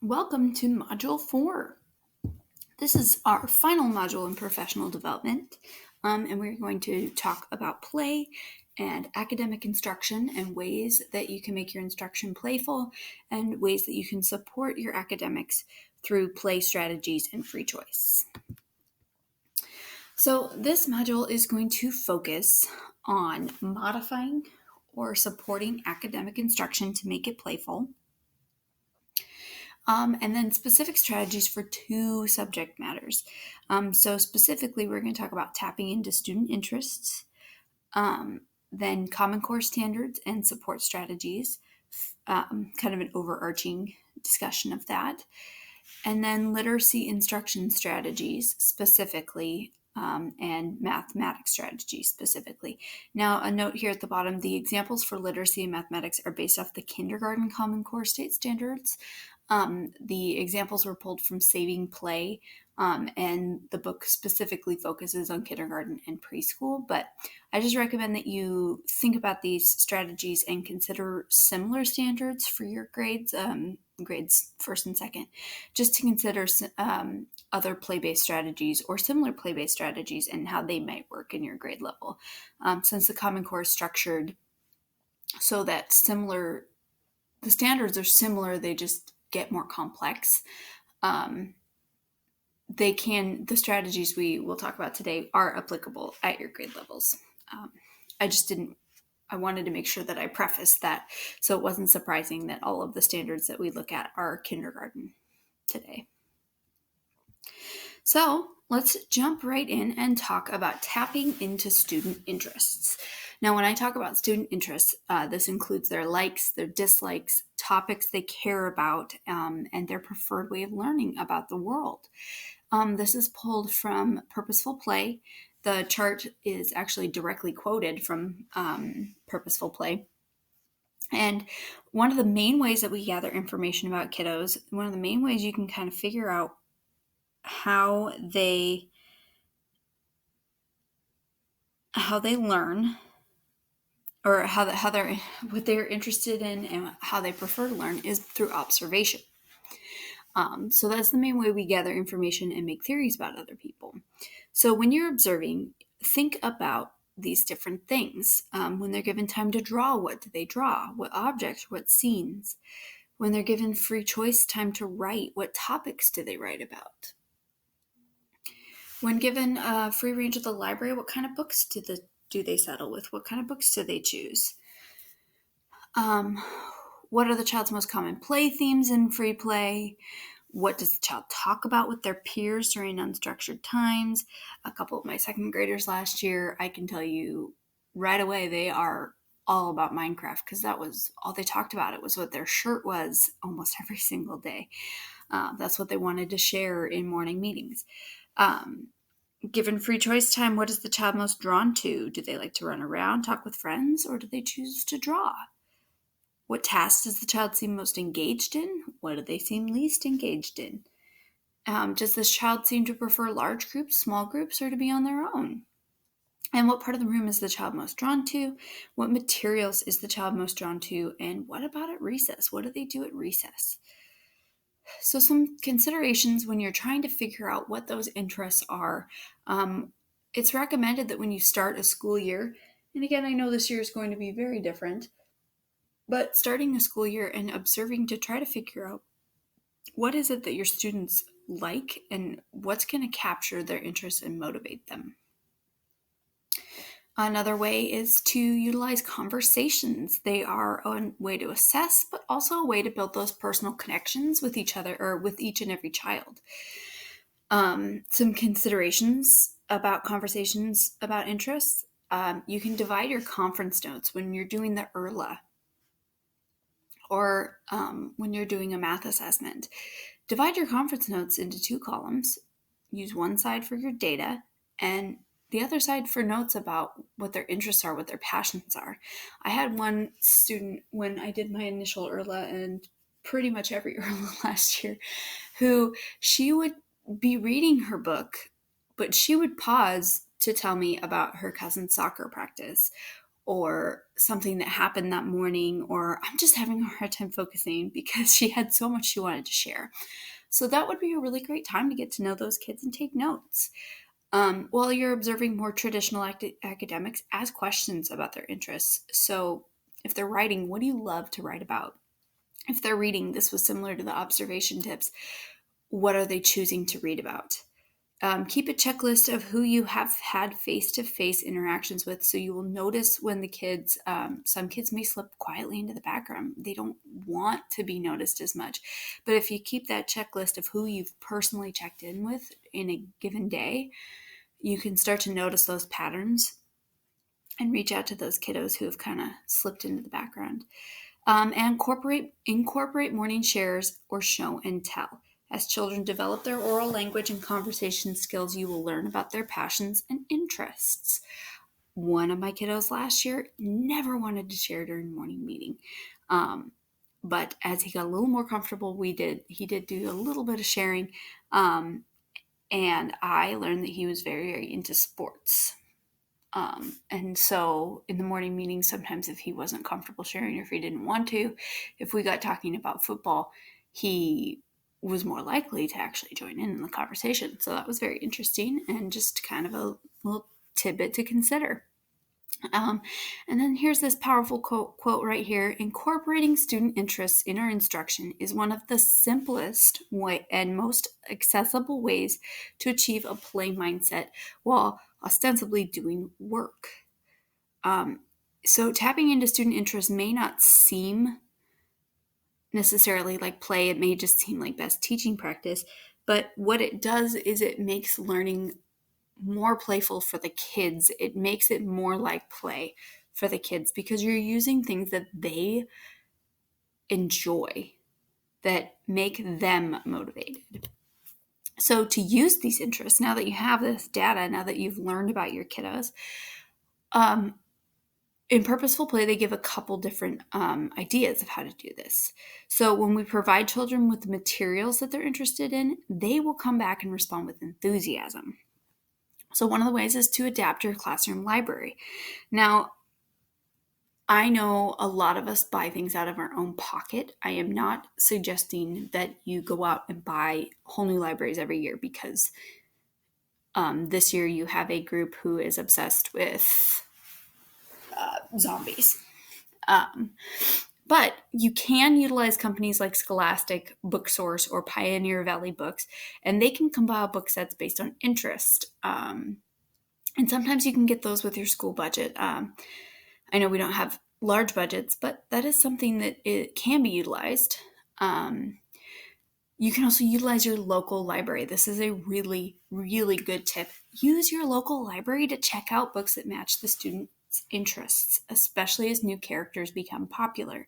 Welcome to Module 4. This is our final module in professional development, and we're going to talk about play and academic instruction and ways that you can make your instruction playful and ways that you can support your academics through play strategies and free choice. So this module is going to focus on modifying or supporting academic instruction to make it playful. And then specific strategies for two subject matters. So specifically, we're going to talk about tapping into student interests, then Common Core standards and support strategies, kind of an overarching discussion of that. And then literacy instruction strategies specifically, and mathematics strategies specifically. Now, a note here at the bottom, the examples for literacy and mathematics are based off the kindergarten Common Core state standards. The examples were pulled from Saving Play, and the book specifically focuses on kindergarten and preschool, but I just recommend that you think about these strategies and consider similar standards for your grades, grades first and second, just to consider other play-based strategies or similar play-based strategies and how they might work in your grade level. Since the Common Core is structured so that the standards are similar, they just get more complex. The strategies we will talk about today are applicable at your grade levels. I wanted to make sure that I prefaced that so it wasn't surprising that all of the standards that we look at are kindergarten today. So let's jump right in and talk about tapping into student interests. Now, when I talk about student interests, this includes their likes, their dislikes, topics they care about, and their preferred way of learning about the world. This is pulled from Purposeful Play. The chart is actually directly quoted from Purposeful Play. And one of the main ways that we gather information about kiddos, one of the main ways you can kind of figure out how they learn, or what they're interested in and how they prefer to learn, is through observation. So that's the main way we gather information and make theories about other people. So when you're observing, think about these different things. When they're given time to draw, what do they draw? What objects? What scenes? When they're given free choice time to write, what topics do they write about? When given free range of the library, what kind of books do they settle with? What kind of books do they choose? What are the child's most common play themes in free play? What does the child talk about with their peers during unstructured times? A couple of my second graders last year, I can tell you right away, they are all about Minecraft because that was all they talked about. It was what their shirt was almost every single day. That's what they wanted to share in morning meetings. Given free choice time, what is the child most drawn to? Do they like to run around, talk with friends, or do they choose to draw? What tasks does the child seem most engaged in? What do they seem least engaged in? Does this child seem to prefer large groups, small groups, or to be on their own? And what part of the room is the child most drawn to? What materials is the child most drawn to? And what about at recess? What do they do at recess? So some considerations when you're trying to figure out what those interests are. It's recommended that when you start a school year, and again, I know this year is going to be very different, but starting a school year and observing to try to figure out what is it that your students like and what's going to capture their interest and motivate them. Another way is to utilize conversations. They are a way to assess, but also a way to build those personal connections with each other or with each and every child. Some considerations about conversations about interests. You can divide your conference notes when you're doing the ERLA or when you're doing a math assessment. Divide your conference notes into two columns. Use one side for your data and the other side for notes about what their interests are, what their passions are. I had one student when I did my initial ERLA and pretty much every ERLA last year, who she would be reading her book, but she would pause to tell me about her cousin's soccer practice or something that happened that morning, or I'm just having a hard time focusing because she had so much she wanted to share. So that would be a really great time to get to know those kids and take notes. While you're observing more traditional academics, ask questions about their interests. So if they're writing, what do you love to write about? If they're reading, this was similar to the observation tips. What are they choosing to read about? Keep a checklist of who you have had face-to-face interactions with, so you will notice when the kids, some kids may slip quietly into the background. They don't want to be noticed as much. But if you keep that checklist of who you've personally checked in with in a given day, you can start to notice those patterns and reach out to those kiddos who have kind of slipped into the background. And incorporate morning shares or show and tell. As children develop their oral language and conversation skills, you will learn about their passions and interests. One of my kiddos last year never wanted to share during morning meeting. But as he got a little more comfortable, he did do a little bit of sharing. And I learned that he was very, very into sports. And so in the morning meeting, sometimes if he wasn't comfortable sharing or if he didn't want to, if we got talking about football, he was more likely to actually join in the conversation. So that was very interesting and just kind of a little tidbit to consider. And then here's this powerful quote right here. Incorporating student interests in our instruction is one of the simplest and most accessible ways to achieve a play mindset while ostensibly doing work. So tapping into student interest may not seem necessarily like play. It may just seem like best teaching practice. But what it does is it makes learning more playful for the kids. It makes it more like play for the kids because you're using things that they enjoy, that make them motivated. So to use these interests, now that you have this data, now that you've learned about your kiddos, in purposeful play, they give a couple different ideas of how to do this. So when we provide children with the materials that they're interested in, they will come back and respond with enthusiasm. So one of the ways is to adapt your classroom library. Now, I know a lot of us buy things out of our own pocket. I am not suggesting that you go out and buy whole new libraries every year because this year you have a group who is obsessed with zombies. But you can utilize companies like Scholastic, Booksource, or Pioneer Valley Books, and they can compile book sets based on interest. And sometimes you can get those with your school budget. I know we don't have large budgets, but that is something that it can be utilized. You can also utilize your local library. This is a really, really good tip. Use your local library to check out books that match the student's interests, especially as new characters become popular.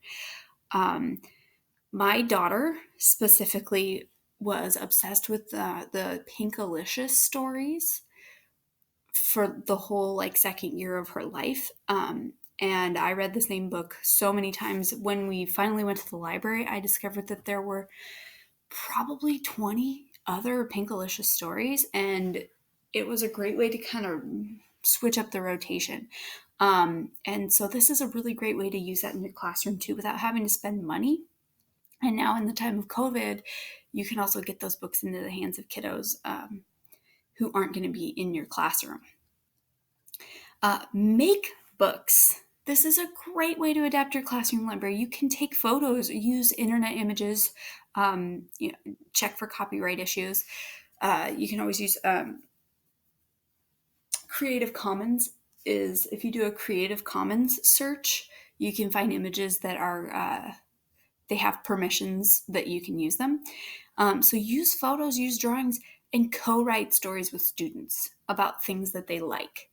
My daughter specifically was obsessed with the Pinkalicious stories for the whole second year of her life. And I read the same book so many times. When we finally went to the library, I discovered that there were probably 20 other Pinkalicious stories, and it was a great way to kind of switch up the rotation. And so this is a really great way to use that in your classroom too without having to spend money. And now in the time of COVID, you can also get those books into the hands of kiddos who aren't going to be in your classroom. Make books. This is a great way to adapt your classroom library. You can take photos, use internet images, check for copyright issues. You can always use Creative Commons. If you do a Creative Commons search, you can find images that are they have permissions that you can use them. So use photos, use drawings, and co-write stories with students about things that they like.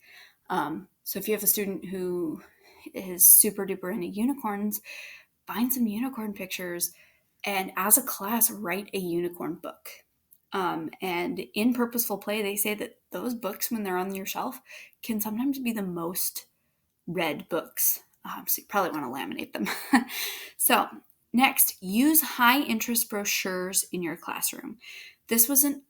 So if you have a student who is super duper into unicorns, find some unicorn pictures and as a class, write a unicorn book. And in purposeful play, they say that those books, when they're on your shelf, can sometimes be the most read books. So you probably want to laminate them. So next, use high interest brochures in your classroom. This was an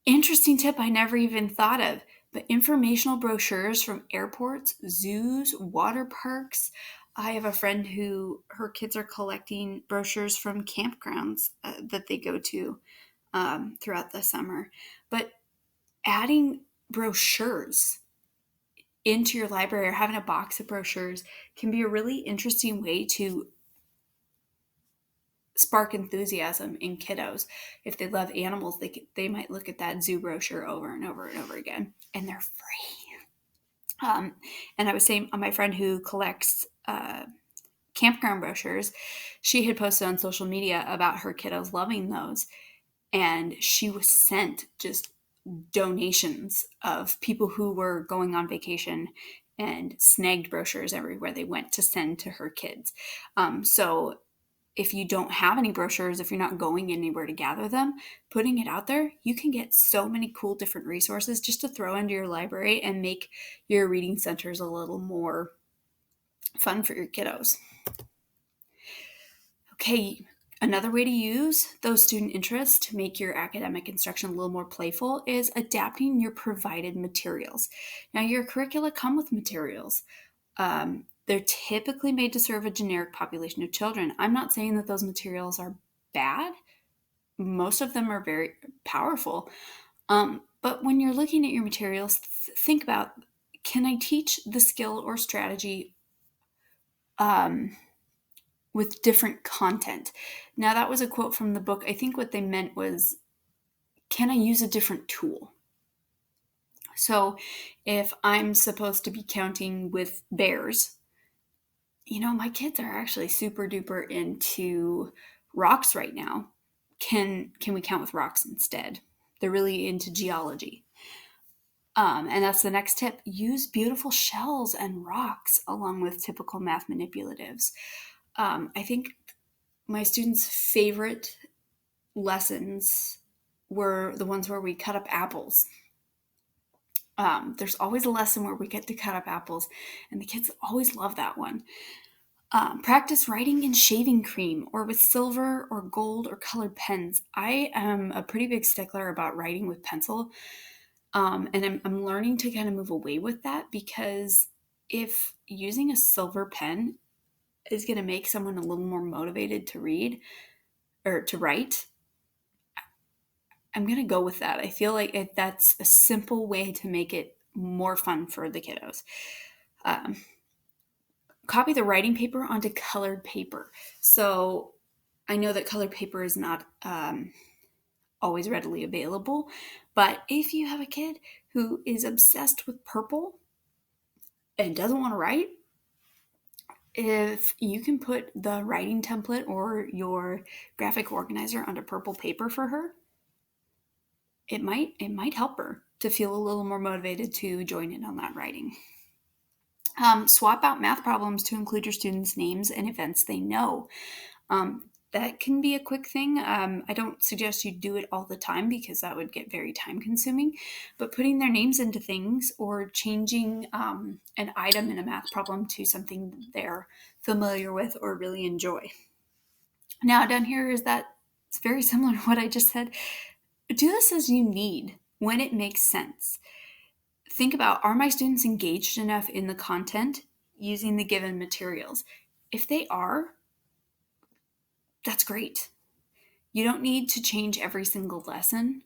interesting tip I never even thought of. But informational brochures from airports, zoos, water parks. I have a friend who her kids are collecting brochures from campgrounds that they go to throughout the summer. But adding brochures into your library or having a box of brochures can be a really interesting way to spark enthusiasm in kiddos. If they love animals, they might look at that zoo brochure over and over and over again, and they're free. And I was saying, my friend who collects campground brochures, she had posted on social media about her kiddos loving those, and she was sent just donations of people who were going on vacation and snagged brochures everywhere they went to send to her kids. So if you don't have any brochures, if you're not going anywhere to gather them, putting it out there, you can get so many cool different resources just to throw into your library and make your reading centers a little more fun for your kiddos. Okay, another way to use those student interests to make your academic instruction a little more playful is adapting your provided materials. Now, your curricula come with materials. They're typically made to serve a generic population of children. I'm not saying that those materials are bad. Most of them are very powerful. But when you're looking at your materials, think about, can I teach the skill or strategy with different content? Now, that was a quote from the book. I think what they meant was, can I use a different tool? So if I'm supposed to be counting with bears, my kids are actually super duper into rocks right now. Can we count with rocks instead? They're really into geology. And that's the next tip. Use beautiful shells and rocks along with typical math manipulatives. I think my students' favorite lessons were the ones where we cut up apples. There's always a lesson where we get to cut up apples, and the kids always love that one. Practice writing in shaving cream or with silver or gold or colored pens. I am a pretty big stickler about writing with pencil, and I'm learning to kind of move away with that, because if using a silver pen is going to make someone a little more motivated to read or to write, I'm going to go with that. I feel like that's a simple way to make it more fun for the kiddos. Copy the writing paper onto colored paper. So I know that colored paper is not always readily available, but if you have a kid who is obsessed with purple and doesn't want to write, if you can put the writing template or your graphic organizer onto purple paper for her, it might help her to feel a little more motivated to join in on that writing. Swap out math problems to include your students' names and events they know. That can be a quick thing. I don't suggest you do it all the time because that would get very time consuming, but putting their names into things or changing an item in a math problem to something they're familiar with or really enjoy. Now, down here is that it's very similar to what I just said. Do this as you need when it makes sense. Think about, are my students engaged enough in the content using the given materials? If they are, that's great. You don't need to change every single lesson.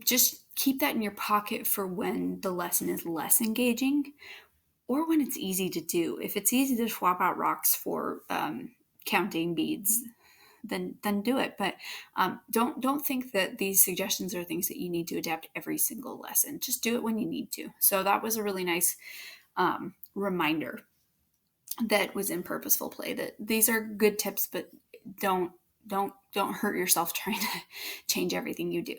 Just keep that in your pocket for when the lesson is less engaging or when it's easy to do. If it's easy to swap out rocks for counting beads, then do it. But don't think that these suggestions are things that you need to adapt every single lesson. Just do it when you need to. So that was a really nice reminder that was in purposeful play, that these are good tips, but don't hurt yourself trying to change everything you do.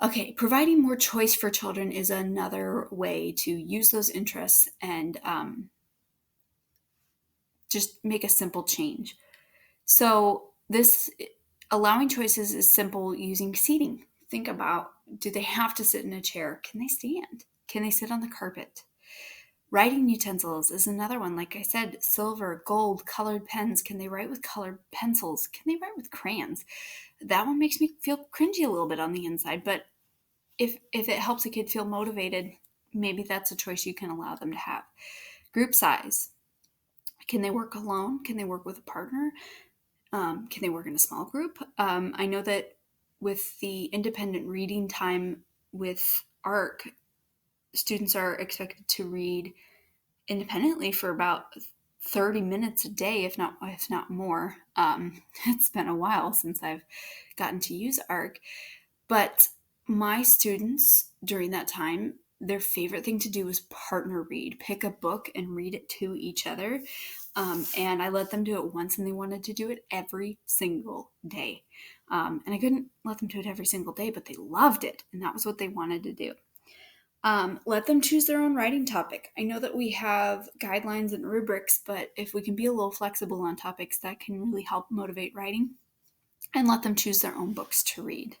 Okay, providing more choice for children is another way to use those interests and just make a simple change. So this allowing choices is simple using seating. Think about, do they have to sit in a chair? Can they stand? Can they sit on the carpet? Writing utensils is another one. Like I said, silver, gold, colored pens. Can they write with colored pencils? Can they write with crayons? That one makes me feel cringy a little bit on the inside, but if it helps a kid feel motivated, maybe that's a choice you can allow them to have. Group size. Can they work alone? Can they work with a partner? Can they work in a small group? I know that with the independent reading time with ARC, students are expected to read independently for about 30 minutes a day, if not more. It's been a while since I've gotten to use ARC, but my students during that time, their favorite thing to do was partner read, pick a book and read it to each other. And I let them do it once, and they wanted to do it every single day. And I couldn't let them do it every single day, but they loved it, and that was what they wanted to do. Let them choose their own writing topic. I know that we have guidelines and rubrics, but if we can be a little flexible on topics, that can really help motivate writing. And let them choose their own books to read.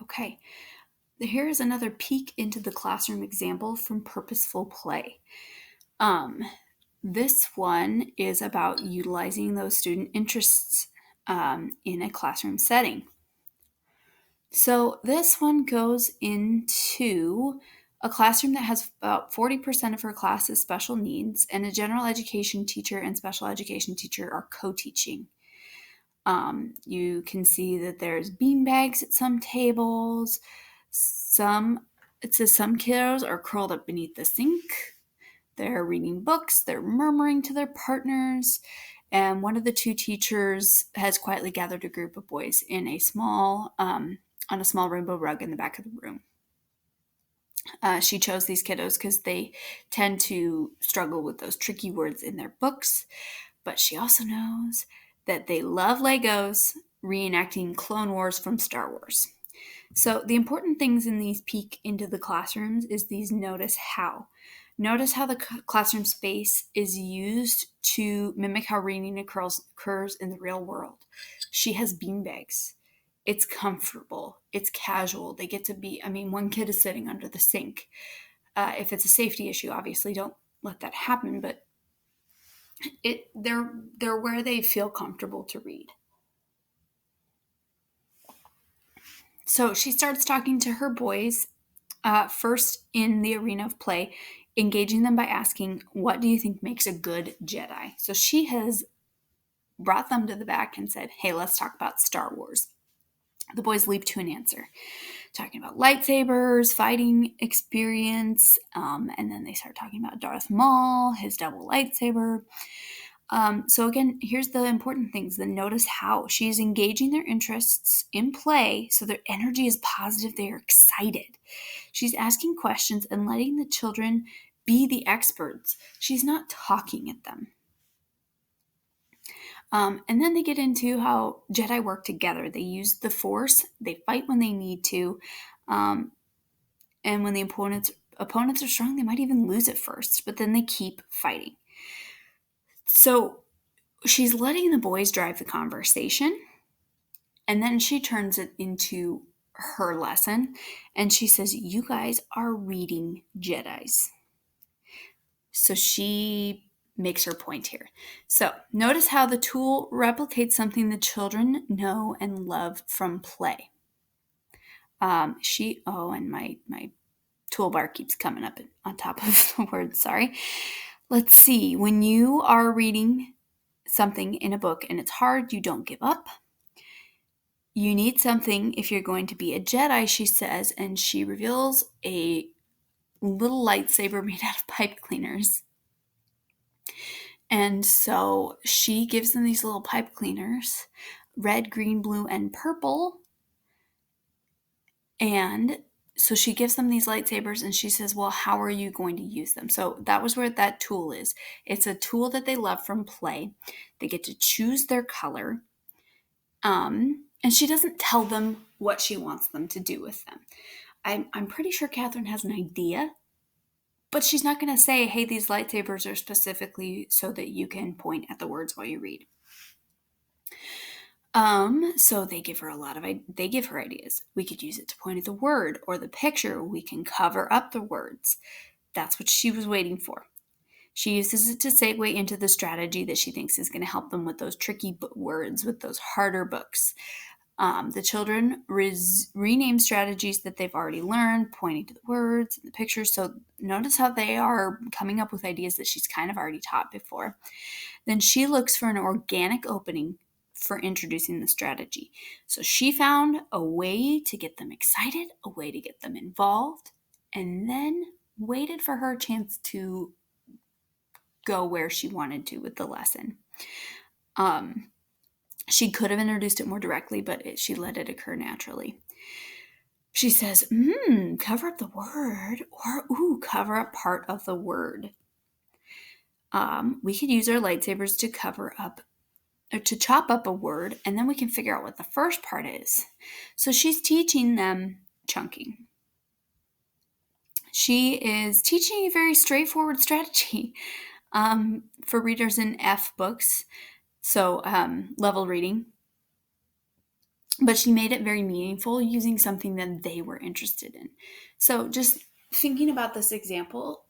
Okay, here is another peek into the classroom example from Purposeful Play. This one is about utilizing those student interests in a classroom setting. So this one goes into a classroom that has about 40% of her class is special needs, and a general education teacher and special education teacher are co-teaching. You can see that there's bean bags at some tables. It says some kiddos are curled up beneath the sink. They're reading books. They're murmuring to their partners. And one of the two teachers has quietly gathered a group of boys in on a small rainbow rug in the back of the room. She chose these kiddos because they tend to struggle with those tricky words in their books. But she also knows that they love Legos reenacting Clone Wars from Star Wars. So the important things in these peek into the classrooms is these notice how. Notice how the classroom space is used to mimic how reading occurs in the real world. She has beanbags. It's comfortable. It's casual. They get to be, one kid is sitting under the sink. If it's a safety issue, obviously don't let that happen, but they're where they feel comfortable to read. So she starts talking to her boys, first in the arena of play, engaging them by asking, what do you think makes a good Jedi? So she has brought them to the back and said, hey, let's talk about Star Wars. The boys leap to an answer, talking about lightsabers, fighting experience, and then they start talking about Darth Maul, his double lightsaber. So again, here's the important things. Then notice how she's engaging their interests in play, so their energy is positive. They are excited. She's asking questions and letting the children be the experts. She's not talking at them. And then they get into how Jedi work together. They use the Force. They fight when they need to. And when the opponents are strong, they might even lose at first, but then they keep fighting. So she's letting the boys drive the conversation, and then she turns it into her lesson, and she says, you guys are reading Jedis. So she makes her point here. So notice how the tool replicates something the children know and love from play. And my toolbar keeps coming up on top of the word, sorry. Let's see, when you are reading something in a book and it's hard, you don't give up. You need something if you're going to be a Jedi, she says, and she reveals a little lightsaber made out of pipe cleaners. And so she gives them these little pipe cleaners, red, green, blue, and purple. And so she gives them these lightsabers and she says, well, how are you going to use them? So that was where that tool is. It's a tool that they love from play. They get to choose their color. And she doesn't tell them what she wants them to do with them. I'm pretty sure Catherine has an idea, but she's not going to say, hey, these lightsabers are specifically so that you can point at the words while you read. So they give her ideas. We could use it to point at the word or the picture. We can cover up the words. That's what she was waiting for. She uses it to segue into the strategy that she thinks is going to help them with those tricky words, with those harder books. The children rename strategies that they've already learned, pointing to the words and the pictures. So notice how they are coming up with ideas that she's kind of already taught before. Then she looks for an organic opening for introducing the strategy. So she found a way to get them excited, a way to get them involved, and then waited for her chance to go where she wanted to with the lesson. She could have introduced it more directly, but she let it occur naturally. She says, cover up the word, or cover up part of the word. We could use our lightsabers to cover up or to chop up a word, and then we can figure out what the first part is. So she's teaching them chunking. She is teaching a very straightforward strategy for readers in F books, so level reading. But she made it very meaningful using something that they were interested in. So just thinking about this example,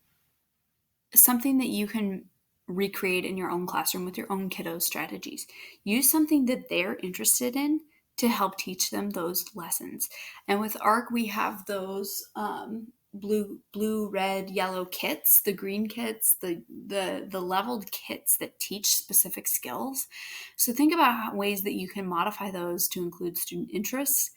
something that you can recreate in your own classroom with your own kiddos' strategies. Use something that they're interested in to help teach them those lessons. And with ARC, we have those blue, red, yellow kits, the green kits, the leveled kits that teach specific skills. So think about ways that you can modify those to include student interests,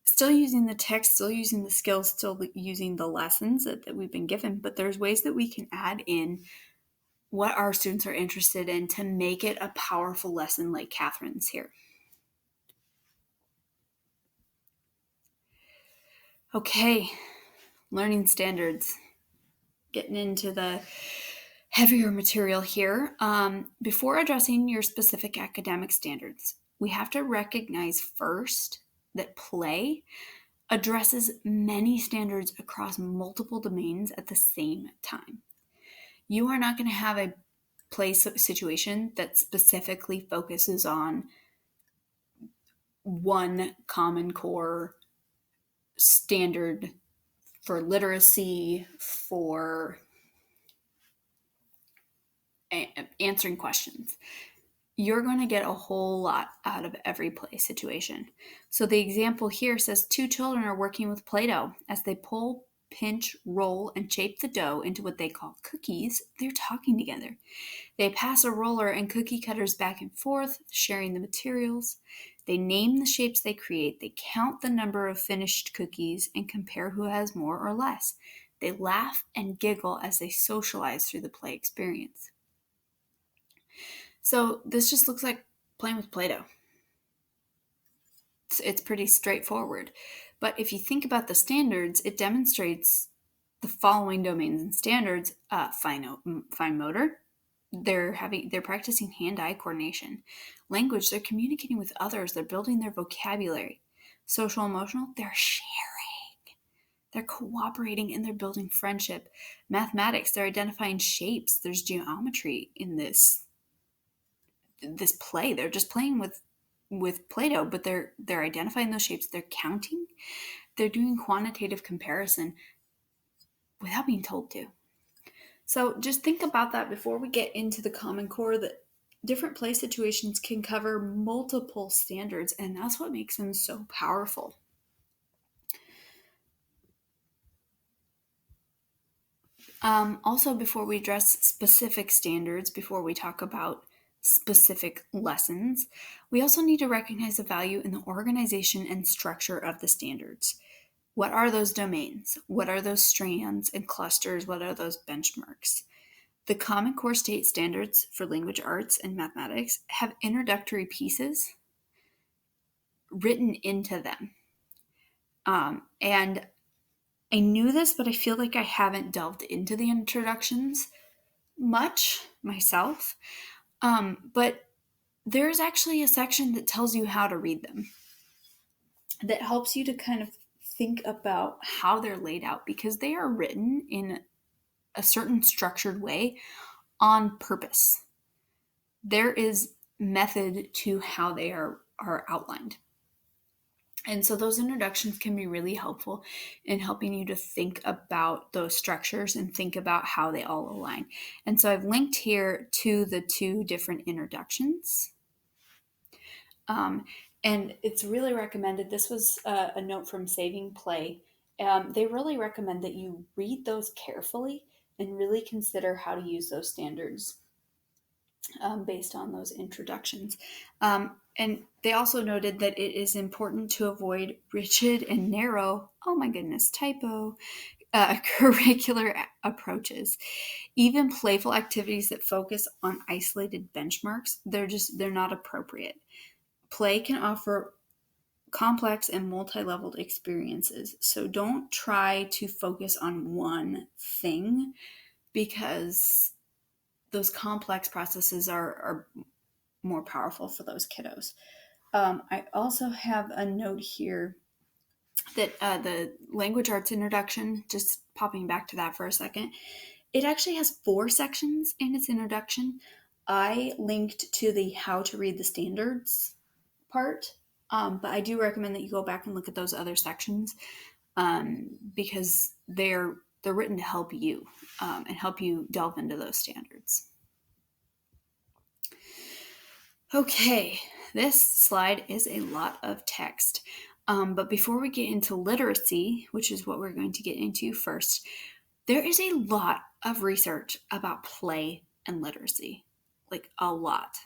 still using the text, still using the skills, still using the lessons that we've been given, but there's ways that we can add in what our students are interested in to make it a powerful lesson like Catherine's here. Okay, learning standards. Getting into the heavier material here. Before addressing your specific academic standards, we have to recognize first that play addresses many standards across multiple domains at the same time. You are not going to have a play situation that specifically focuses on one common core standard for literacy, for answering questions. You're going to get a whole lot out of every play situation. So the example here says 2 children are working with Play-Doh. As they pull, pinch, roll, and shape the dough into what they call cookies, they're talking together. They pass a roller and cookie cutters back and forth, sharing the materials. They name the shapes they create. They count the number of finished cookies and compare who has more or less. They laugh and giggle as they socialize through the play experience. So this just looks like playing with Play-Doh. It's pretty straightforward. But if you think about the standards, it demonstrates the following domains and standards: fine motor. They're practicing hand-eye coordination. Language, they're communicating with others. They're building their vocabulary. Social emotional, they're sharing. They're cooperating and they're building friendship. Mathematics, they're identifying shapes. There's geometry in this play. They're just playing with Play-Doh, but they're identifying those shapes. They're counting. They're doing quantitative comparison without being told to. So just think about that before we get into the Common Core, that different play situations can cover multiple standards, and that's what makes them so powerful. Also, before we address specific standards, before we talk about specific lessons, we also need to recognize the value in the organization and structure of the standards. What are those domains? What are those strands and clusters? What are those benchmarks? The Common Core State Standards for language arts and mathematics have introductory pieces written into them. And I knew this, but I feel like I haven't delved into the introductions much myself. But there's actually a section that tells you how to read them, that helps you to kind of think about how they're laid out, because they are written in a certain structured way on purpose. There is method to how they are outlined. And so those introductions can be really helpful in helping you to think about those structures and think about how they all align. And so I've linked here to the 2 different introductions. And it's really recommended. This was a note from Saving Play. They really recommend that you read those carefully and really consider how to use those standards based on those introductions. And they also noted that it is important to avoid rigid and narrow, oh my goodness, typo, curricular approaches. Even playful activities that focus on isolated benchmarks, they're not appropriate. Play can offer complex and multi-leveled experiences. So don't try to focus on one thing, because those complex processes are more powerful for those kiddos. I also have a note here that the language arts introduction, just popping back to that for a second, it actually has 4 sections in its introduction. I linked to the how to read the standards part, but I do recommend that you go back and look at those other sections, because they're written to help you and help you delve into those standards. Okay, this slide is a lot of text. But before we get into literacy, which is what we're going to get into first, there is a lot of research about play and literacy, like a lot.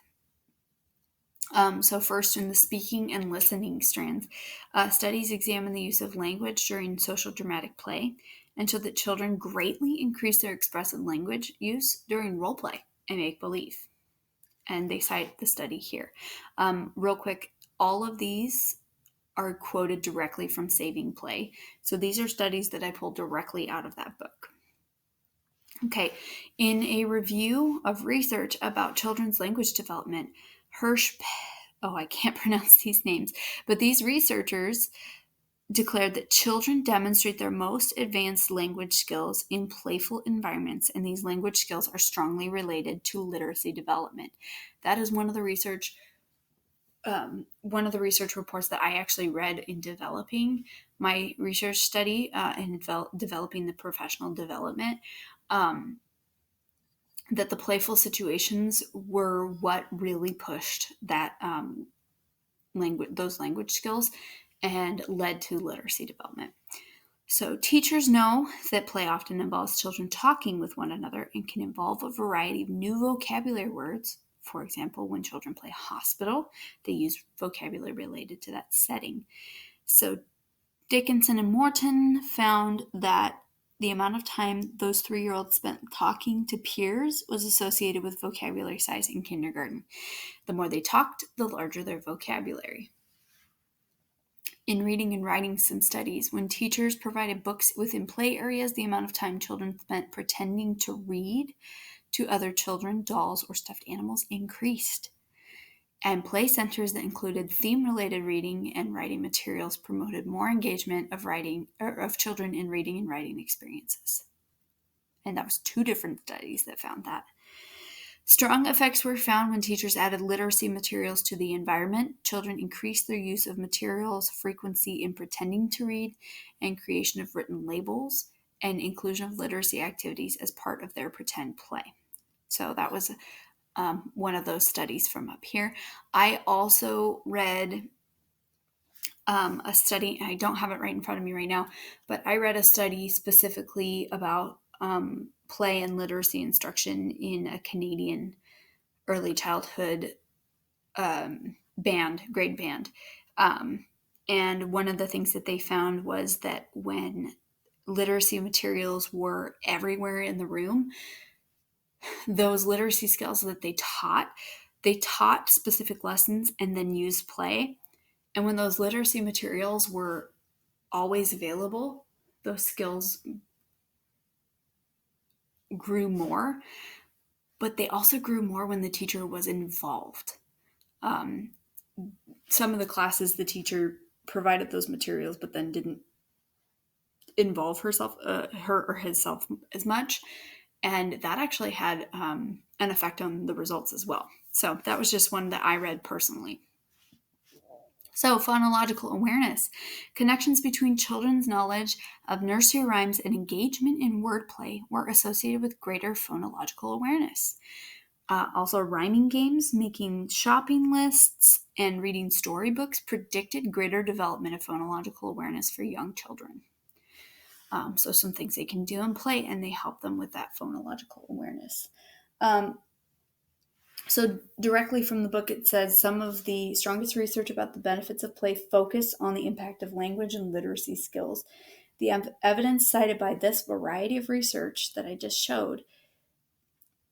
So first, in the speaking and listening strands, studies examine the use of language during social dramatic play and show that children greatly increase their expressive language use during role play and make-believe. And they cite the study here. Real quick, all of these are quoted directly from Saving Play. So these are studies that I pulled directly out of that book. Okay, in a review of research about children's language development, I can't pronounce these names, but these researchers declared that children demonstrate their most advanced language skills in playful environments, and these language skills are strongly related to literacy development. That is one of the research reports that I actually read in developing my research study and developing the professional development. That the playful situations were what really pushed that those language skills and led to literacy development. So teachers know that play often involves children talking with one another and can involve a variety of new vocabulary words. For example, when children play hospital, they use vocabulary related to that setting. So Dickinson and Morton found that the amount of time those 3-year-olds spent talking to peers was associated with vocabulary size in kindergarten. The more they talked, the larger their vocabulary. In reading and writing some studies, when teachers provided books within play areas, the amount of time children spent pretending to read to other children, dolls, or stuffed animals increased. And play centers that included theme-related reading and writing materials promoted more engagement of children in reading and writing experiences. And that was 2 different studies that found that. Strong effects were found when teachers added literacy materials to the environment. Children increased their use of materials, frequency in pretending to read, and creation of written labels, and inclusion of literacy activities as part of their pretend play. So that was one of those studies from up here. I also read a study, I don't have it right in front of me right now, but I read a study specifically about play and literacy instruction in a Canadian early childhood grade band. And one of the things that they found was that when literacy materials were everywhere in the room, those literacy skills that they taught specific lessons and then used play. And when those literacy materials were always available, those skills grew more, but they also grew more when the teacher was involved. Some of the classes, the teacher provided those materials, but then didn't involve her or himself as much. And that actually had an effect on the results as well. So that was just one that I read personally. So, phonological awareness. Connections between children's knowledge of nursery rhymes and engagement in wordplay were associated with greater phonological awareness. Also, rhyming games, making shopping lists, and reading storybooks predicted greater development of phonological awareness for young children. So some things they can do and play, and they help them with that phonological awareness. So directly from the book, it says some of the strongest research about the benefits of play focus on the impact of language and literacy skills. The evidence cited by this variety of research that I just showed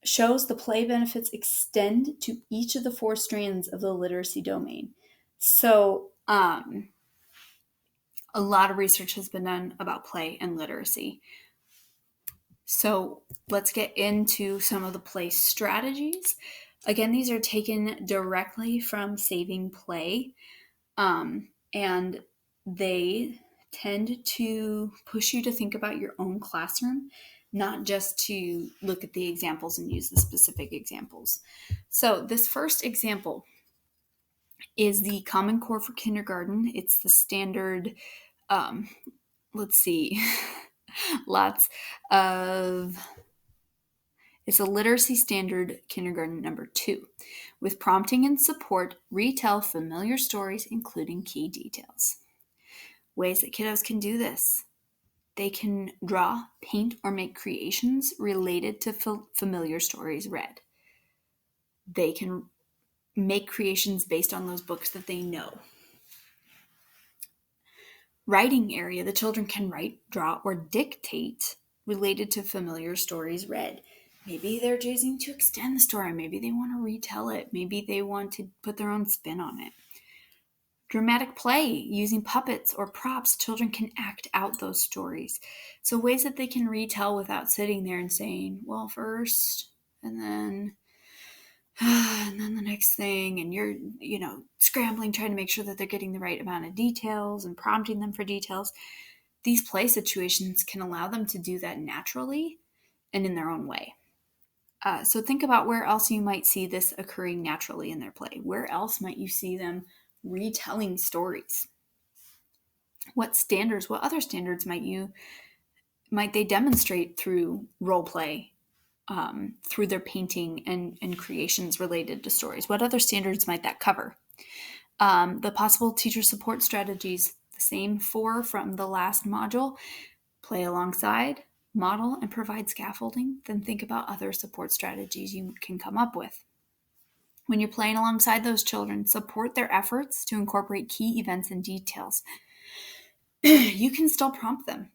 shows the play benefits extend to each of the 4 strands of the literacy domain. So, a lot of research has been done about play and literacy. So, let's get into some of the play strategies. Again, these are taken directly from Saving Play, and they tend to push you to think about your own classroom, not just to look at the examples and use the specific examples. So this first example is the Common Core for kindergarten. It's the standard, let's see, lots of, it's a literacy standard kindergarten number 2. With prompting and support, retell familiar stories, including key details. Ways that kiddos can do this. They can draw, paint, or make creations related to familiar stories read. They can make creations based on those books that they know. Writing area, the children can write, draw, or dictate related to familiar stories read. Maybe they're choosing to extend the story. Maybe they want to retell it. Maybe they want to put their own spin on it. Dramatic play, using puppets or props, children can act out those stories. So ways that they can retell without sitting there and saying, well, first, and then the next thing, and you're, scrambling, trying to make sure that they're getting the right amount of details and prompting them for details. These play situations can allow them to do that naturally and in their own way. So think about where else you might see this occurring naturally in their play. Where else might you see them retelling stories? What other standards might they demonstrate through role play, through their painting and creations related to stories? What other standards might that cover? The possible teacher support strategies, the same 4 from the last module: play alongside, model, and provide scaffolding. Then think about other support strategies you can come up with. When you're playing alongside those children, support their efforts to incorporate key events and details. You can still prompt them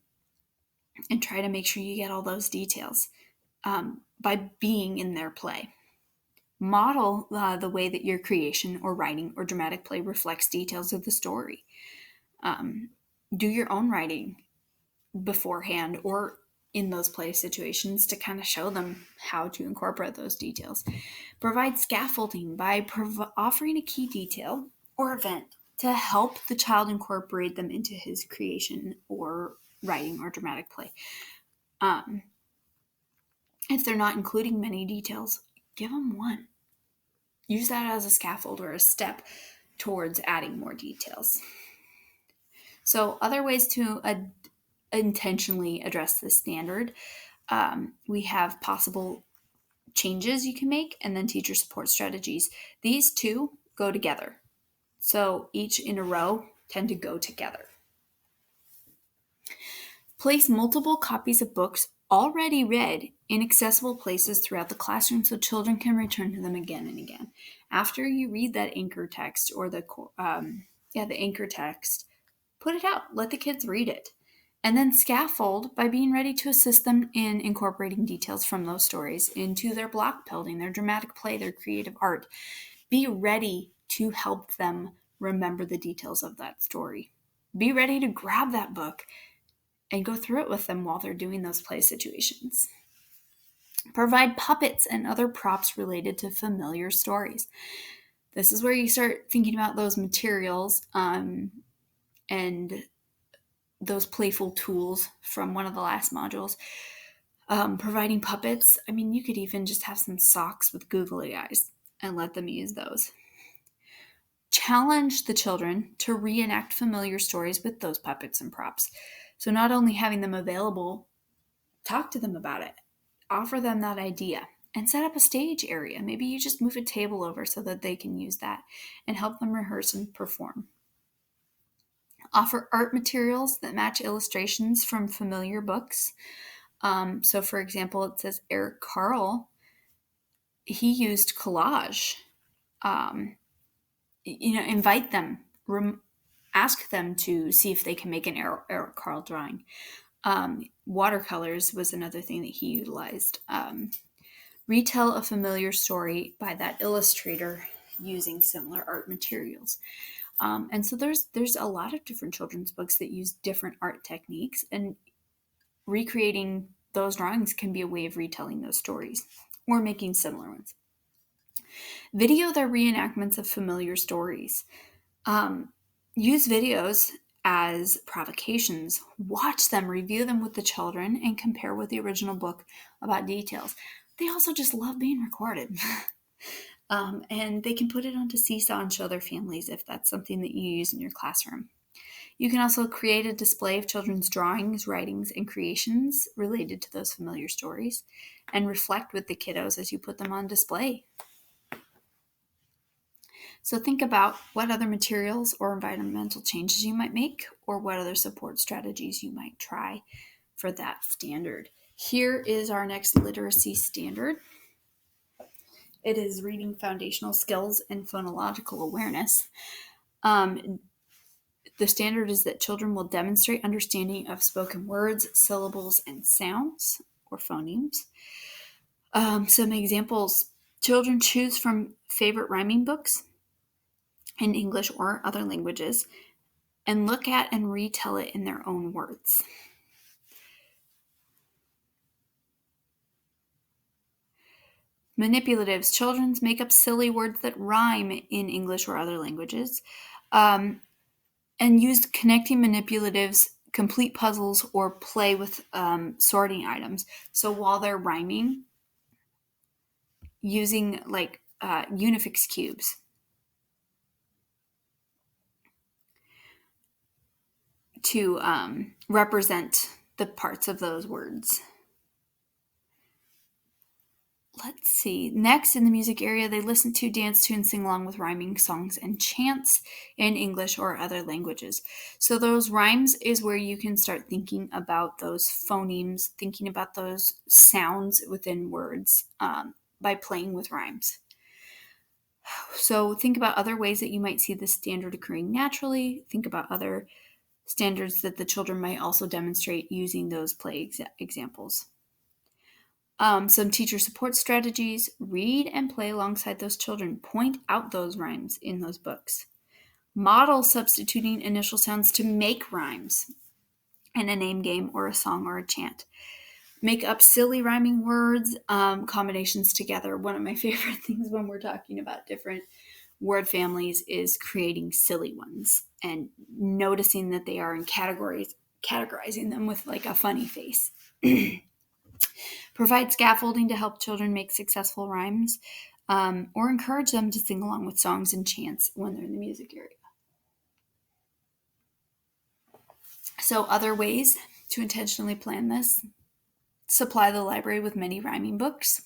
and try to make sure you get all those details by being in their play. Model the way that your creation or writing or dramatic play reflects details of the story. Do your own writing beforehand or in those play situations to kind of show them how to incorporate those details. Provide scaffolding by offering a key detail or event to help the child incorporate them into his creation or writing or dramatic play. If they're not including many details, give them one. Use that as a scaffold or a step towards adding more details. So other ways to intentionally address this standard, we have possible changes you can make, and then teacher support strategies. These 2 go together. So each in a row tend to go together. Place multiple copies of books already read in accessible places throughout the classroom so children can return to them again and again. After you read that anchor text or the anchor text, put it out. Let the kids read it. And then scaffold by being ready to assist them in incorporating details from those stories into their block building, their dramatic play, their creative art. Be ready to help them remember the details of that story. Be ready to grab that book and go through it with them while they're doing those play situations. Provide puppets and other props related to familiar stories. This is where you start thinking about those materials and those playful tools from one of the last modules. Providing puppets. I mean, you could even just have some socks with googly eyes and let them use those. Challenge the children to reenact familiar stories with those puppets and props. So not only having them available, talk to them about it. Offer them that idea. and set up a stage area. Maybe you just move a table over so that they can use that and help them rehearse and perform. Offer art materials that match illustrations from familiar books. So, for example, it says Eric Carle, he used collage. Invite them, ask them to see if they can make an Eric Carle drawing. Watercolors was another thing that he utilized. Retell a familiar story by that illustrator using similar art materials. And so there's a lot of different children's books that use different art techniques, and recreating those drawings can be a way of retelling those stories or making similar ones. Video their reenactments of familiar stories. Use videos as provocations. Watch them, review them with the children, and compare with the original book about details. They also just love being recorded. And they can put it onto Seesaw and show their families if that's something that you use in your classroom. You can also create a display of children's drawings, writings, and creations related to those familiar stories, and reflect with the kiddos as you put them on display. So think about what other materials or environmental changes you might make, or what other support strategies you might try for that standard. Here is our next literacy standard. It is reading foundational skills and phonological awareness. The standard is that children will demonstrate understanding of spoken words, syllables, and sounds, or phonemes. Some examples: children choose from favorite rhyming books in English or other languages and look at and retell it in their own words. Manipulatives: children make up silly words that rhyme in English or other languages, and use connecting manipulatives, complete puzzles, or play with sorting items. So while they're rhyming, using like Unifix cubes to represent the parts of those words. Let's see. Next, in the music area, they listen to, dance to, and sing along with rhyming songs and chants in English or other languages. So those rhymes is where you can start thinking about those phonemes, thinking about those sounds within words by playing with rhymes. So think about other ways that you might see this standard occurring naturally. Think about other standards that the children might also demonstrate using those play examples. Some teacher support strategies: read and play alongside those children. Point out those rhymes in those books. Model substituting initial sounds to make rhymes in a name game or a song or a chant. Make up silly rhyming words, combinations together. One of my favorite things when we're talking about different word families is creating silly ones and noticing that they are in categories, categorizing them with like a funny face. Provide scaffolding to help children make successful rhymes, or encourage them to sing along with songs and chants when they're in the music area. So other ways to intentionally plan this: supply the library with many rhyming books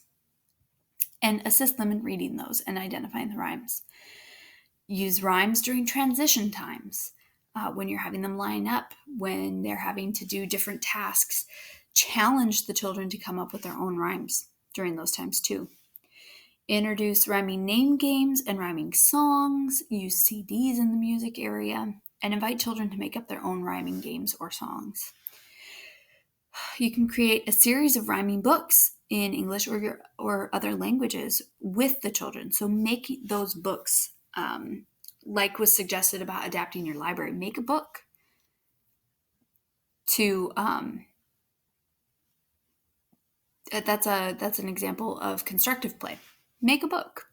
and assist them in reading those and identifying the rhymes. Use rhymes during transition times, when you're having them line up, when they're having to do different tasks. Challenge the children to come up with their own rhymes during those times too. Introduce rhyming name games and rhyming songs. Use CDs in the music area, and invite children to make up their own rhyming games or songs. You can create a series of rhyming books in English or other languages with the children. So make those books, like was suggested about adapting your library. Make a book to that's an example of constructive play. Make a book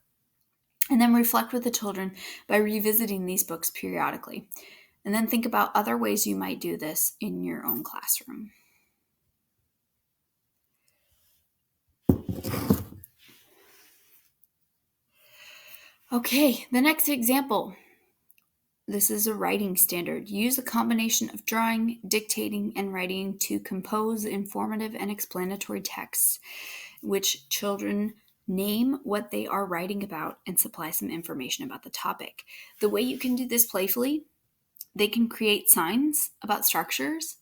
and then reflect with the children by revisiting these books periodically. And then think about other ways you might do this in your own classroom. Okay, the next example. This is a writing standard. Use a combination of drawing, dictating, and writing to compose informative and explanatory texts, which children Name what they are writing about and supply some information about the topic. The way you can do this playfully, they can create signs about structures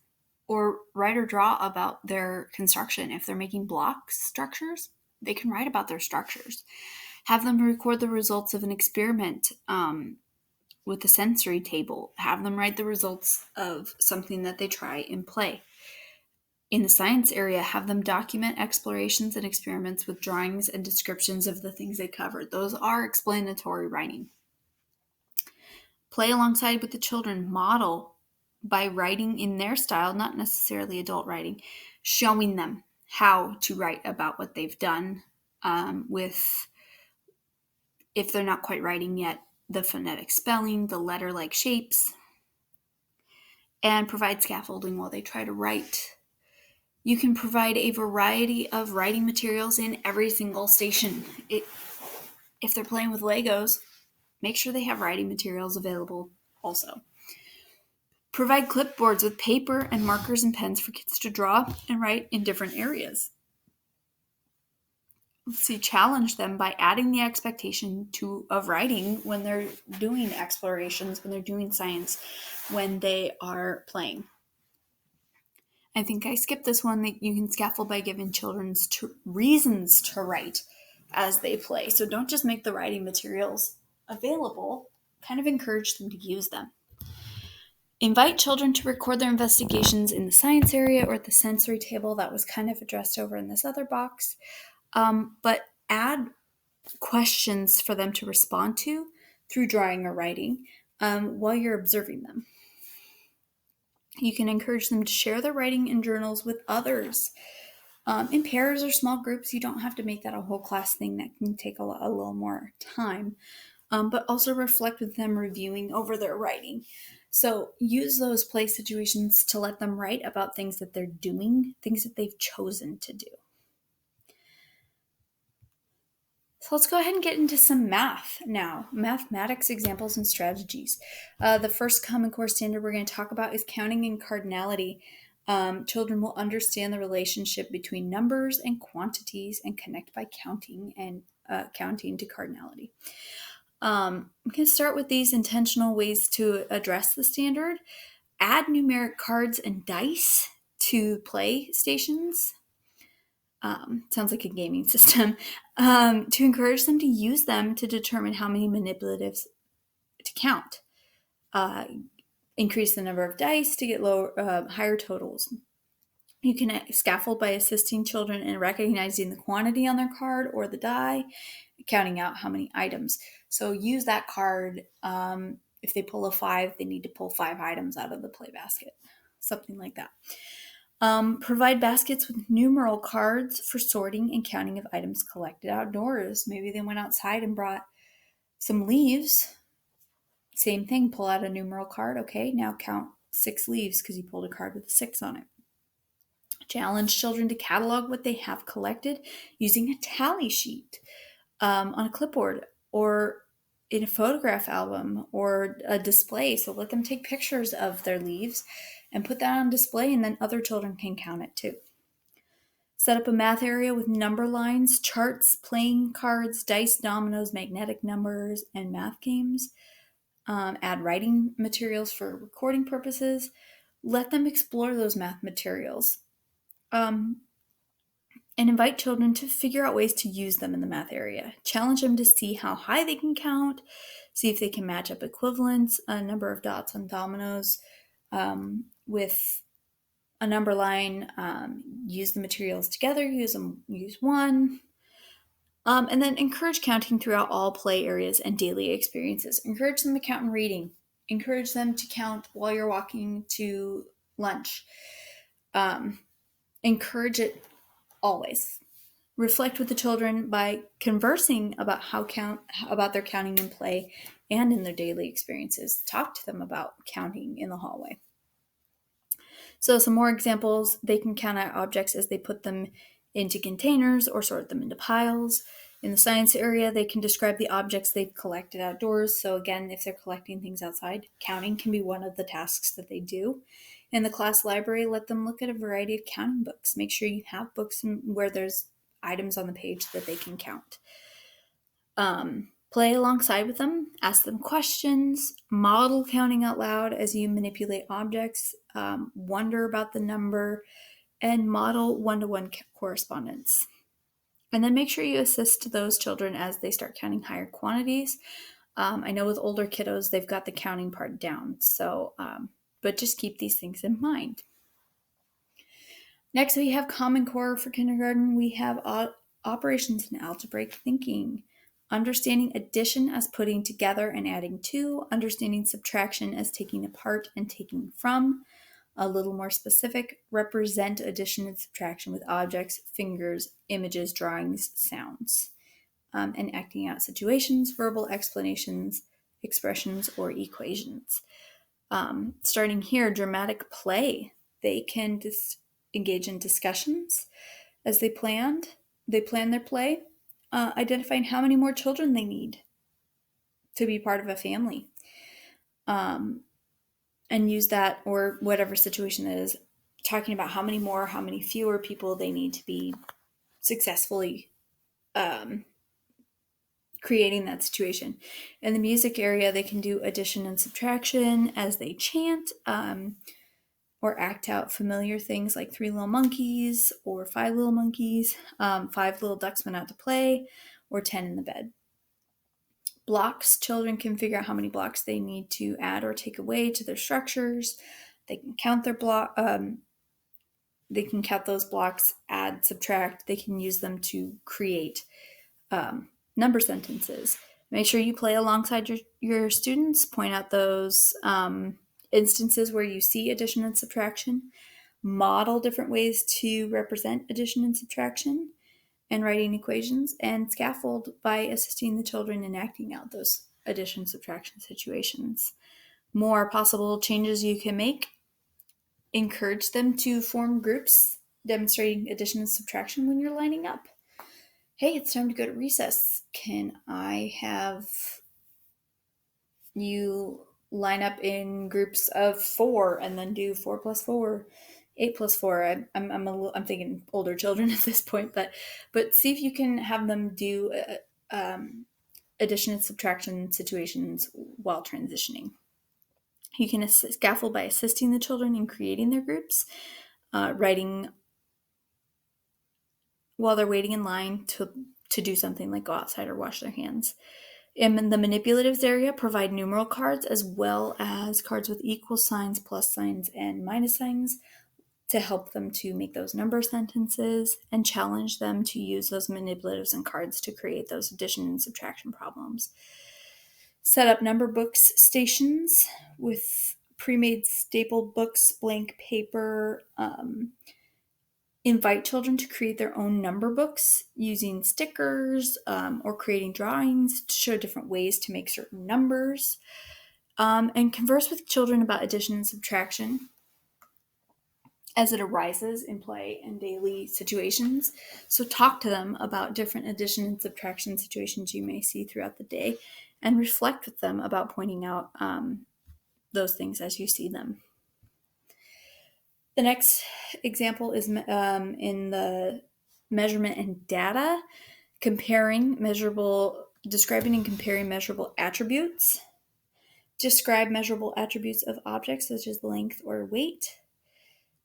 or write or draw about their construction. If they're making block structures, they can write about their structures. Have them record the results of an experiment with the sensory table. Have them write the results of something that they try and play. In the science area, have them document explorations and experiments with drawings and descriptions of the things they covered. Those are explanatory writing. Play alongside with the children. Model by writing in their style, not necessarily adult writing, showing them how to write about what they've done with, if they're not quite writing yet, the phonetic spelling, the letter-like shapes, and provide scaffolding while they try to write. You can provide a variety of writing materials in every single station. If they're playing with Legos, make sure they have writing materials available also. Provide clipboards with paper and markers and pens for kids to draw and write in different areas. Challenge them by adding the expectation of writing when they're doing explorations, when they're doing science, when they are playing. I think I skipped this one, that you can scaffold by giving children reasons to write as they play. So don't just make the writing materials available, kind of encourage them to use them. Invite children to record their investigations in the science area or at the sensory table. That was kind of addressed over in this other box. But add questions for them to respond to through drawing or writing while you're observing them. You can encourage them to share their writing in journals with others in pairs or small groups. You don't have to make that a whole class thing. That can take a little more time. But also reflect with them reviewing over their writing. So use those play situations to let them write about things that they're doing, things that they've chosen to do. So let's go ahead and get into some math now. Mathematics examples and strategies. The first Common Core standard we're going to talk about is counting and cardinality. Children will understand the relationship between numbers and quantities and connect by counting to cardinality. I'm going to start with these intentional ways to address the standard. Add numeric cards and dice to play stations. Sounds like a gaming system, to encourage them to use them to determine how many manipulatives to count. Increase the number of dice to get higher totals. You can scaffold by assisting children in recognizing the quantity on their card or the die, counting out how many items. So use that card. If they pull a 5, they need to pull 5 items out of the play basket, something like that. Provide baskets with numeral cards for sorting and counting of items collected outdoors. Maybe they went outside and brought some leaves. Same thing, pull out a numeral card. Okay, now count 6 leaves because you pulled a card with a 6 on it. Challenge children to catalog what they have collected using a tally sheet on a clipboard or in a photograph album or a display. So let them take pictures of their leaves and put that on display, and then other children can count it too. Set up a math area with number lines, charts, playing cards, dice, dominoes, magnetic numbers, and math games. Add writing materials for recording purposes. Let them explore those math materials. And invite children to figure out ways to use them in the math area. Challenge them to see how high they can count, see if they can match up equivalents, a number of dots on dominoes with a number line, use the materials together, use one, and then encourage counting throughout all play areas and daily experiences. Encourage them to count in reading. Encourage them to count while you're walking to lunch. Encourage it always. Reflect with the children by conversing about about their counting in play and in their daily experiences. Talk to them about counting in the hallway. So some more examples: they can count out objects as they put them into containers or sort them into piles. In the science area, they can describe the objects they've collected outdoors. So again, if they're collecting things outside, counting can be one of the tasks that they do. In the class library, let them look at a variety of counting books. Make sure you have books where there's items on the page that they can count. Play alongside with them, ask them questions, model counting out loud as you manipulate objects, wonder about the number, and model one-to-one correspondence. And then make sure you assist those children as they start counting higher quantities. I know with older kiddos, they've got the counting part down. So, but just keep these things in mind. Next, we have Common Core for kindergarten. We have operations and algebraic thinking, understanding addition as putting together and adding to, understanding subtraction as taking apart and taking from. A little more specific, represent addition and subtraction with objects, fingers, images, drawings, sounds, and acting out situations, verbal explanations, expressions, or equations. Starting here, dramatic play. They can engage in discussions as they plan their play, identifying how many more children they need to be part of a family, and use that, or whatever situation it is, talking about how many fewer people they need to be successfully creating that situation. In the music area, they can do addition and subtraction as they chant, or act out familiar things like 3 Little Monkeys or 5 Little Monkeys, 5 Little Ducks Went Out to Play, or 10 in the Bed. Blocks, children can figure out how many blocks they need to add or take away to their structures. They can count their they can count those blocks, add, subtract. They can use them to create number sentences. Make sure you play alongside your students. Point out those instances where you see addition and subtraction. Model different ways to represent addition and subtraction and writing equations, and scaffold by assisting the children in acting out those addition subtraction situations. More possible changes you can make. Encourage them to form groups demonstrating addition and subtraction when you're lining up. Hey, it's time to go to recess. Can I have you line up in groups of 4 and then do 4 plus 4, 8 plus 4? I'm thinking older children at this point, but see if you can have them do addition and subtraction situations while transitioning. You can scaffold by assisting the children in creating their groups, writing while they're waiting in line to do something like go outside or wash their hands. In the manipulatives area, provide numeral cards as well as cards with equal signs, plus signs, and minus signs to help them to make those number sentences, and challenge them to use those manipulatives and cards to create those addition and subtraction problems. Set up number books stations with pre-made stapled books, blank paper. Invite children to create their own number books using stickers or creating drawings to show different ways to make certain numbers. And converse with children about addition and subtraction as it arises in play and daily situations. So talk to them about different addition and subtraction situations you may see throughout the day, and reflect with them about pointing out those things as you see them. The next example is in the measurement and data, describing and comparing measurable attributes. Describe measurable attributes of objects such as length or weight.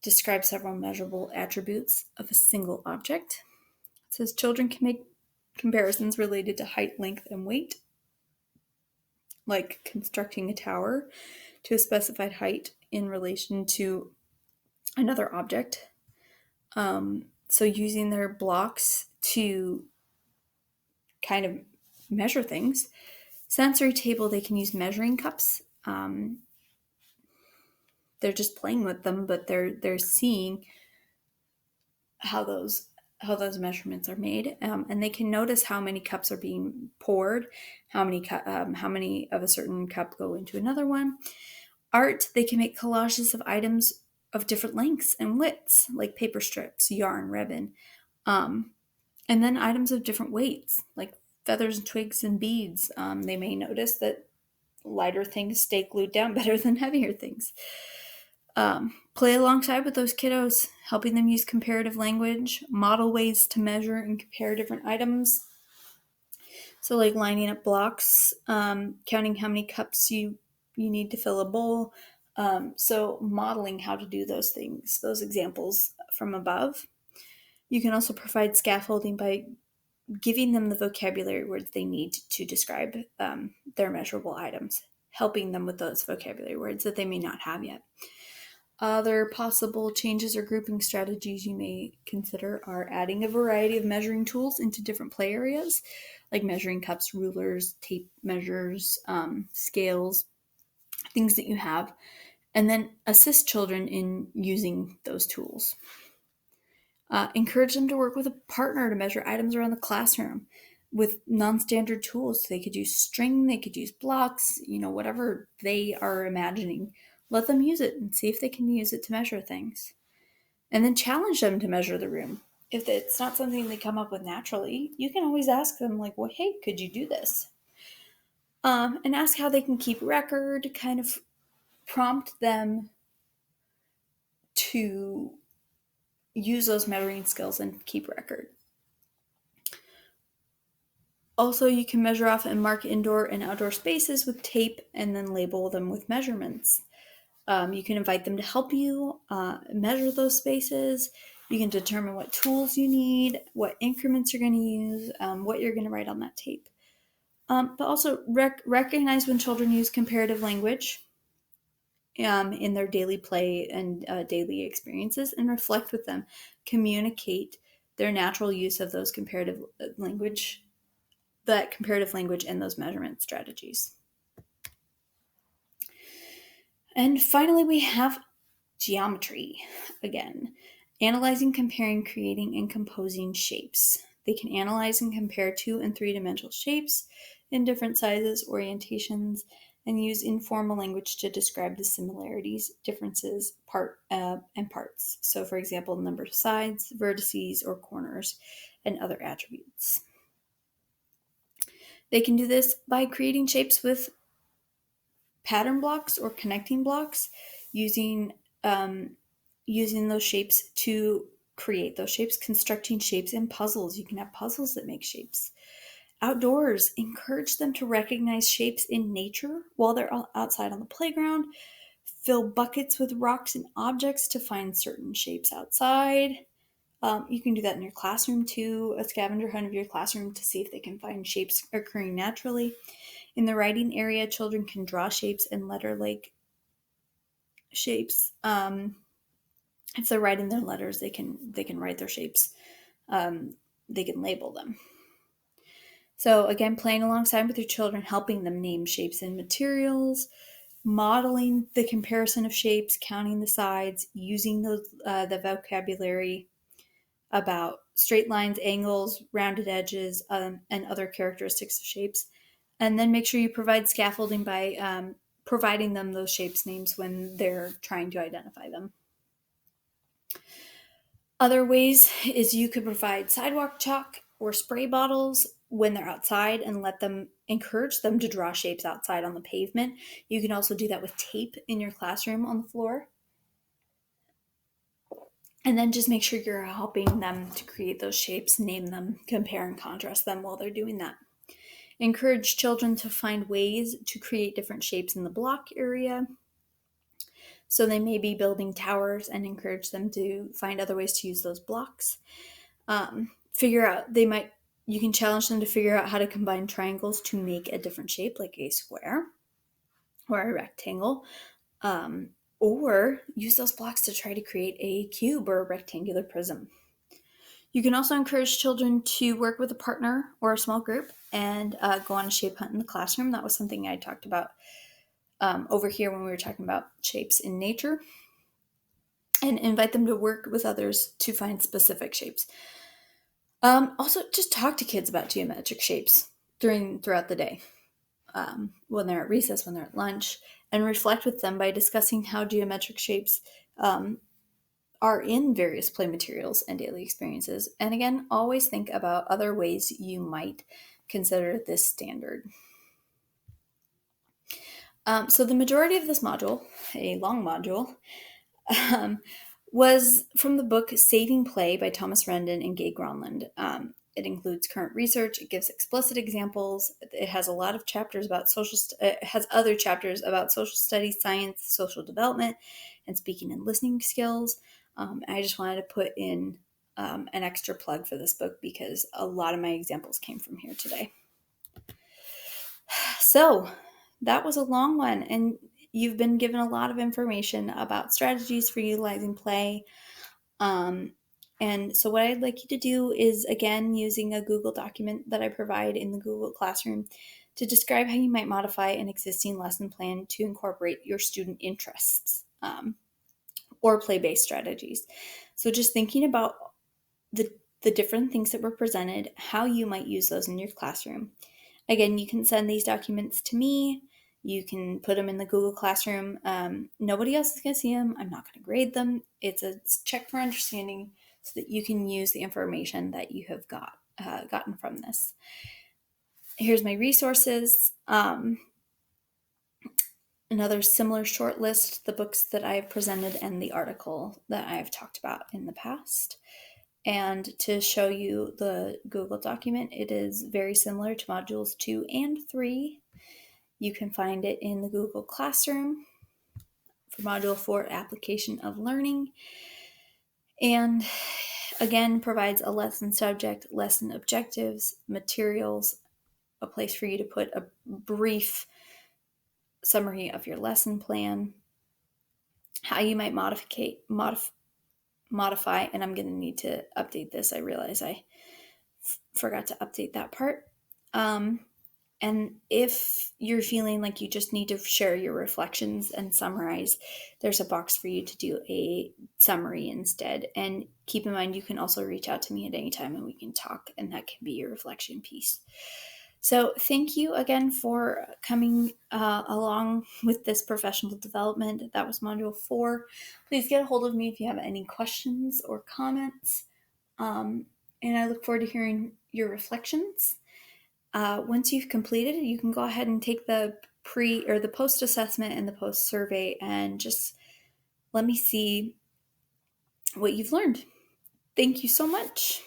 Describe several measurable attributes of a single object. It says children can make comparisons related to height, length, and weight, like constructing a tower to a specified height in relation to another object. So using their blocks to kind of measure things. Sensory table, they can use measuring cups. They're just playing with them, but they're seeing how those measurements are made, and they can notice how many cups are being poured, how many of a certain cup go into another one. Art, they can make collages of items of different lengths and widths, like paper strips, yarn, ribbon, and then items of different weights, like feathers, twigs, and beads. They may notice that lighter things stay glued down better than heavier things. Play alongside with those kiddos, helping them use comparative language, model ways to measure and compare different items. So, like lining up blocks, counting how many cups you need to fill a bowl. So, modeling how to do those things, those examples from above. You can also provide scaffolding by giving them the vocabulary words they need to describe their measurable items, helping them with those vocabulary words that they may not have yet. Other possible changes or grouping strategies you may consider are adding a variety of measuring tools into different play areas, like measuring cups, rulers, tape measures, scales, things that you have, and then assist children in using those tools. Encourage them to work with a partner to measure items around the classroom with non-standard tools. They could use string, they could use blocks, whatever they are imagining. Let them use it and see if they can use it to measure things. And then challenge them to measure the room. If it's not something they come up with naturally, you can always ask them, like, well, hey, could you do this? And ask how they can keep record, kind of prompt them to use those measuring skills and keep record. Also, you can measure off and mark indoor and outdoor spaces with tape and then label them with measurements. You can invite them to help you measure those spaces. You can determine what tools you need, what increments you're going to use, what you're going to write on that tape. But also recognize when children use comparative language in their daily play and daily experiences, and reflect with them. Communicate their natural use of those comparative language and those measurement strategies. And finally, we have geometry again. Analyzing, comparing, creating, and composing shapes. They can analyze and compare 2- and 3-dimensional shapes in different sizes, orientations, and use informal language to describe the similarities, differences, and parts. So, for example, number of sides, vertices, or corners, and other attributes. They can do this by creating shapes with pattern blocks or connecting blocks, using those shapes to create those shapes, constructing shapes in puzzles. You can have puzzles that make shapes. Outdoors, encourage them to recognize shapes in nature while they're outside on the playground. Fill buckets with rocks and objects to find certain shapes outside. You can do that in your classroom too, a scavenger hunt of your classroom to see if they can find shapes occurring naturally. In the writing area, children can draw shapes and letter-like shapes. If they're writing their letters, they can write their shapes. They can label them. So again, playing alongside with your children, helping them name shapes and materials, modeling the comparison of shapes, counting the sides, using the vocabulary about straight lines, angles, rounded edges, and other characteristics of shapes. And then make sure you provide scaffolding by providing them those shapes names when they're trying to identify them. Other ways is you could provide sidewalk chalk or spray bottles when they're outside and encourage them to draw shapes outside on the pavement. You can also do that with tape in your classroom on the floor. And then just make sure you're helping them to create those shapes, name them, compare and contrast them while they're doing that. Encourage children to find ways to create different shapes in the block area. So they may be building towers, and encourage them to find other ways to use those blocks. You can challenge them to figure out how to combine triangles to make a different shape, like a square or a rectangle. Or use those blocks to try to create a cube or a rectangular prism. You can also encourage children to work with a partner or a small group and go on a shape hunt in the classroom. That was something I talked about over here when we were talking about shapes in nature. And invite them to work with others to find specific shapes. Also, just talk to kids about geometric shapes throughout the day. When they're at recess, when they're at lunch, and reflect with them by discussing how geometric shapes are in various play materials and daily experiences. And again, always think about other ways you might consider this standard. So the majority of this module, a long module, was from the book Saving Play by Thomas Rendon and Gay Gronlund. It includes current research. It gives explicit examples. It has a lot of chapters about it has other chapters about social studies, science, social development, and speaking and listening skills. I just wanted to put in an extra plug for this book because a lot of my examples came from here today. So that was a long one, and you've been given a lot of information about strategies for utilizing play. And so what I'd like you to do is, again, using a Google document that I provide in the Google Classroom, to describe how you might modify an existing lesson plan to incorporate your student interests or play-based strategies. So just thinking about the different things that were presented, how you might use those in your classroom. Again, you can send these documents to me. You can put them in the Google Classroom. Nobody else is going to see them. I'm not going to grade them. It's a check for understanding so that you can use the information that you have gotten from this. Here's my resources. Another similar short list, the books that I've presented and the article that I've talked about in the past. And to show you the Google document, it is very similar to modules 2 and 3. You can find it in the Google Classroom for module 4, application of learning. And again, provides a lesson subject, lesson objectives, materials, a place for you to put a brief summary of your lesson plan, how you might modify, and I'm going to need to update this. I realize I forgot to update that part. And if you're feeling like you just need to share your reflections and summarize, there's a box for you to do a summary instead. And keep in mind, you can also reach out to me at any time and we can talk, and that can be your reflection piece. So thank you again for coming along with this professional development. That was module 4. Please get a hold of me if you have any questions or comments. And I look forward to hearing your reflections. Once you've completed it, you can go ahead and take the the post assessment and the post survey and just let me see what you've learned. Thank you so much.